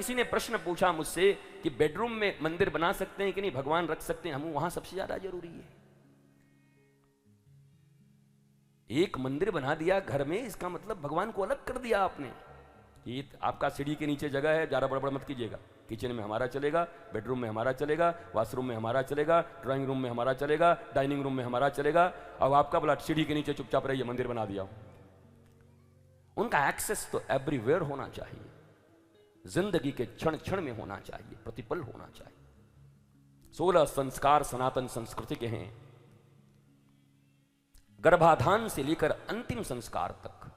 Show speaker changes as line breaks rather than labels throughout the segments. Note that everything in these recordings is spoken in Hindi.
किसी ने प्रश्न पूछा मुझसे कि बेडरूम में मंदिर बना सकते हैं कि नहीं, भगवान रख सकते हैं, हम वहां सबसे ज्यादा जरूरी है। एक मंदिर बना दिया घर में, इसका मतलब भगवान को अलग कर दिया आपने। ये आपका सीढ़ी के नीचे जगह है, ज्यादा बड़ा मत कीजिएगा, किचन में हमारा चलेगा, बेडरूम में हमारा चलेगा, वॉशरूम में हमारा चलेगा, ड्राइंग रूम में हमारा चलेगा, डाइनिंग रूम में हमारा चलेगा। अब आपका बोला सीढ़ी के नीचे चुपचाप रहिए, मंदिर बना दिया। उनका एक्सेस तो एवरीवेयर होना चाहिए, जिंदगी के क्षण क्षण में होना चाहिए, प्रतिपल होना चाहिए। 16 संस्कार सनातन संस्कृति के हैं, गर्भाधान से लेकर अंतिम संस्कार तक।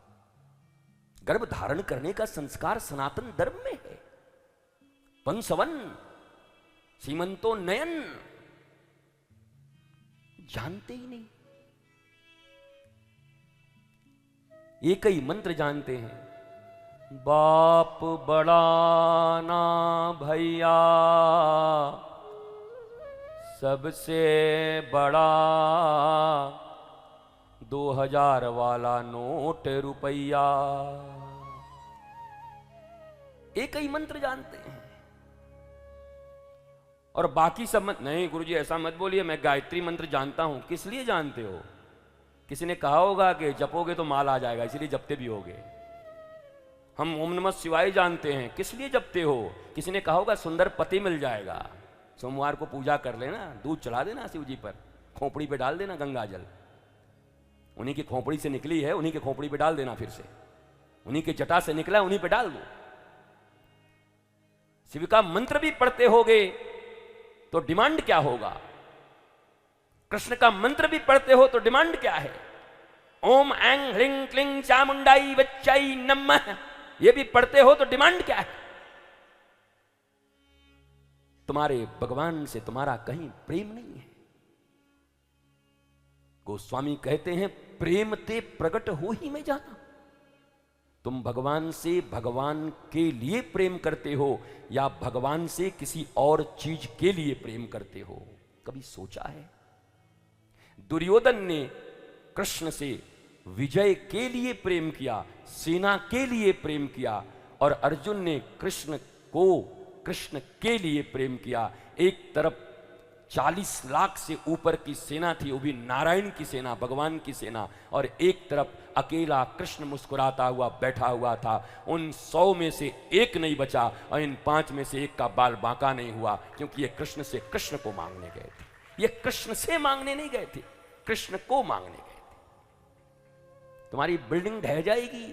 गर्भ धारण करने का संस्कार सनातन धर्म में है। पंसवन सीमंतो नयन, जानते ही नहीं। एक ही मंत्र जानते हैं, बाप बड़ा ना भैया, सबसे बड़ा 2000 वाला नोट रुपया। एक ही मंत्र जानते हैं और बाकी सब मत नहीं। गुरुजी ऐसा मत बोलिए, मैं गायत्री मंत्र जानता हूं। किस लिए जानते हो? किसी ने कहा होगा कि जपोगे तो माल आ जाएगा, इसलिए जपते भी होगे। हम ओम नमः शिवाय जानते हैं, किस लिए जपते हो? किसी ने कहा होगा सुंदर पति मिल जाएगा, सोमवार को पूजा कर लेना, दूध चढ़ा देना शिव जी पर, खोपड़ी पे डाल देना गंगा जल, उन्हीं की खोपड़ी से निकली है, उन्हीं के खोपड़ी पे डाल देना, फिर से उन्हीं के जटा से निकला, उन्हीं पे डाल दो। शिव का मंत्र भी पढ़ते होगे तो डिमांड क्या होगा? कृष्ण का मंत्र भी पढ़ते हो तो डिमांड क्या है? ओम ऐंग ह्रीं क्लीं चामुंडाई वच्चाई नमः, ये भी पढ़ते हो तो डिमांड क्या है? तुम्हारे भगवान से तुम्हारा कहीं प्रेम नहीं है। गोस्वामी कहते हैं, प्रेम ते प्रकट हो ही में जाना। तुम भगवान से भगवान के लिए प्रेम करते हो या भगवान से किसी और चीज के लिए प्रेम करते हो? कभी सोचा है? दुर्योधन ने कृष्ण से विजय के लिए प्रेम किया, सेना के लिए प्रेम किया, और अर्जुन ने कृष्ण को कृष्ण के लिए प्रेम किया। एक तरफ 40 लाख से ऊपर की सेना थी, वो भी नारायण की सेना, भगवान की सेना, और एक तरफ अकेला कृष्ण मुस्कुराता हुआ बैठा हुआ था। उन 100 में से एक नहीं बचा और इन 5 में से एक का बाल बांका नहीं हुआ, क्योंकि ये कृष्ण से कृष्ण को मांगने गए थे। ये कृष्ण से मांगने नहीं गए थे, कृष्ण को मांगने गए थे। तुम्हारी बिल्डिंग ढह जाएगी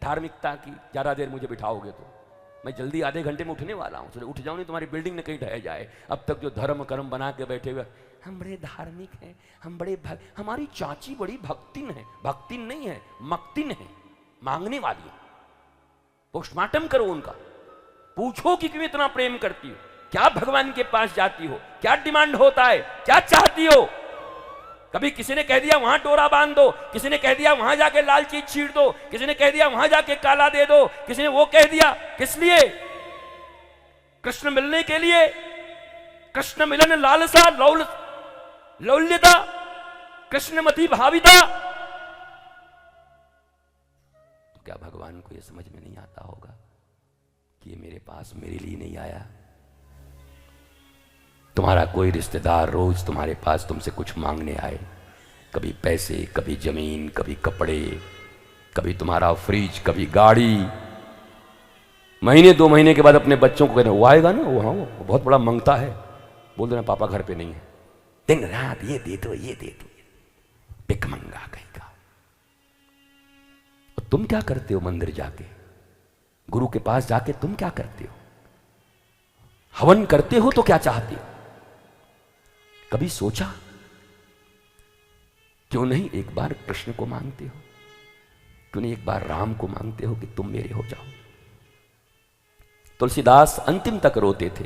धार्मिकता की, ज्यादा देर मुझे बिठाओगे तो। मैं जल्दी आधे घंटे में उठने वाला हूं, चलो उठ जाओ, नहीं तुम्हारी बिल्डिंग न कहीं ढह जाए। अब तक जो धर्म कर्म बना के बैठे हुए, हम बड़े धार्मिक हैं, हम बड़े हमारी चाची बड़ी भक्तिन है। भक्तिन नहीं है, मक्तिन है, मांगने वाली है। पोस्टमार्टम करो उनका, पूछो कि क्यों इतना प्रेम करती हो, क्या भगवान के पास जाती हो, क्या डिमांड होता है, क्या चाहती हो। कभी किसी ने कह दिया वहां डोरा बांध दो, किसी ने कह दिया वहां जाके लाल चीज छीड़ दो, किसी ने कह दिया वहां जाके काला दे दो, किसी ने वो कह दिया। किस लिए? कृष्ण मिलने के लिए। कृष्ण मिलन लालसा लौल्यता, कृष्णमति भाविता। तो क्या भगवान को यह समझ में नहीं आता होगा कि ये मेरे पास मेरे लिए नहीं आया? तुम्हारा कोई रिश्तेदार रोज तुम्हारे पास तुमसे कुछ मांगने आए, कभी पैसे, कभी जमीन, कभी कपड़े, कभी तुम्हारा फ्रिज, कभी गाड़ी, महीने 2 महीने के बाद अपने बच्चों को कहना वो आएगा ना, वो बहुत बड़ा मांगता है, बोल देना पापा घर पे नहीं है। दिन रात ये दे दो, ये दे दो, भिखमंगा कहीं का। और तुम क्या करते हो? मंदिर जाके, गुरु के पास जाके तुम क्या करते हो? हवन करते हो तो क्या चाहते हो? कभी सोचा क्यों नहीं एक बार कृष्ण को मांगते हो? क्यों नहीं एक बार राम को मांगते हो कि तुम मेरे हो जाओ? तुलसीदास अंतिम तक रोते थे।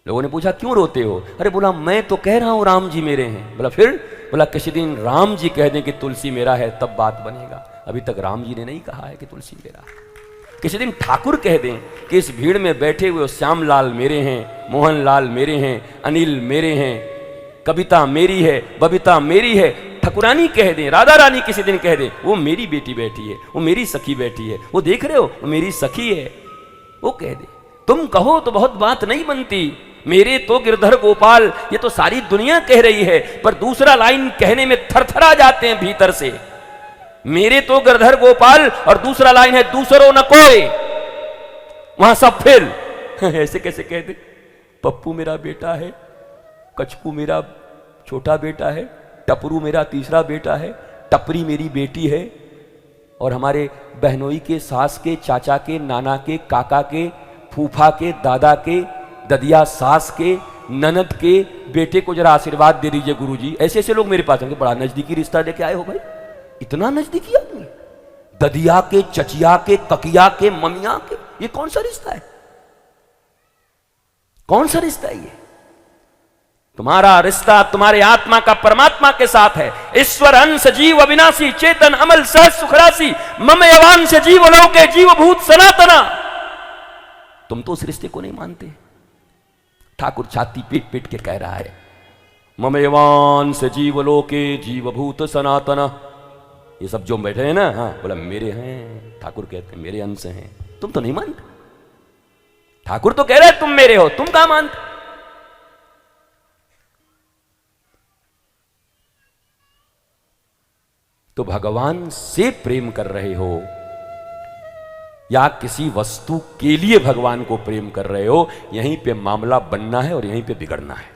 लोगों ने पूछा क्यों रोते हो? अरे बोला मैं तो कह रहा हूं राम जी मेरे हैं। बोला फिर? बोला किसी दिन राम जी कह दें कि तुलसी मेरा है तब बात बनेगा। अभी तक राम जी ने नहीं कहा है कि तुलसी मेरा है। किसी दिन ठाकुर कह दें कि इस भीड़ में बैठे हुए श्यामलाल मेरे हैं, मोहनलाल मेरे हैं, अनिल मेरे हैं, कविता मेरी है, बबीता मेरी है। ठकुरानी कह दें, राधा रानी किसी दिन कह दें वो मेरी बेटी बैठी है, वो मेरी सखी बैठी है, वो देख रहे हो वो मेरी सखी है, वो कह दे। तुम कहो तो बहुत बात नहीं बनती, मेरे तो गिरधर गोपाल, ये तो सारी दुनिया कह रही है, पर दूसरा लाइन कहने में थरथरा जाते हैं भीतर से। मेरे तो गिरधर गोपाल और दूसरा लाइन है दूसरो न कोई, वहां सब फेल। ऐसे कैसे कह दे? पप्पू मेरा बेटा है, कचकू मेरा छोटा बेटा है, टपरू मेरा तीसरा बेटा है, टपरी मेरी बेटी है, और हमारे बहनोई के, सास के, चाचा के, नाना के, काका के, फूफा के, दादा के, ददिया सास के, ननद के बेटे को जरा आशीर्वाद दे दीजिए गुरुजी। ऐसे ऐसे लोग मेरे पास आएंगे, बड़ा नजदीकी रिश्ता लेके आए हो भाई, इतना नजदीकी आदमी, ददिया के, चचिया के, ककिया के, ममिया के, ये कौन सा रिश्ता है? कौन सा रिश्ता है ये? तुम्हारा रिश्ता तुम्हारे आत्मा का परमात्मा के साथ है। ईश्वर अंश जीव अविनाशी, चेतन अमल सहज सुखराशि, मम यवांश जीव लोके जीव भूत सनातना। तुम तो उस रिश्ते को नहीं मानते। ठाकुर छाती पीट पीट के कह रहा है, मम यवांश जीव लोके जीव भूत सनातना। ये सब जो बैठे हैं ना, हाँ बोला मेरे हैं, ठाकुर कहते हैं मेरे अंश हैं। तुम तो नहीं मानते। ठाकुर तो कह रहे तुम मेरे हो, तुम कहां मानते? तो भगवान से प्रेम कर रहे हो या किसी वस्तु के लिए भगवान को प्रेम कर रहे हो, यहीं पे मामला बनना है और यहीं पे बिगड़ना है।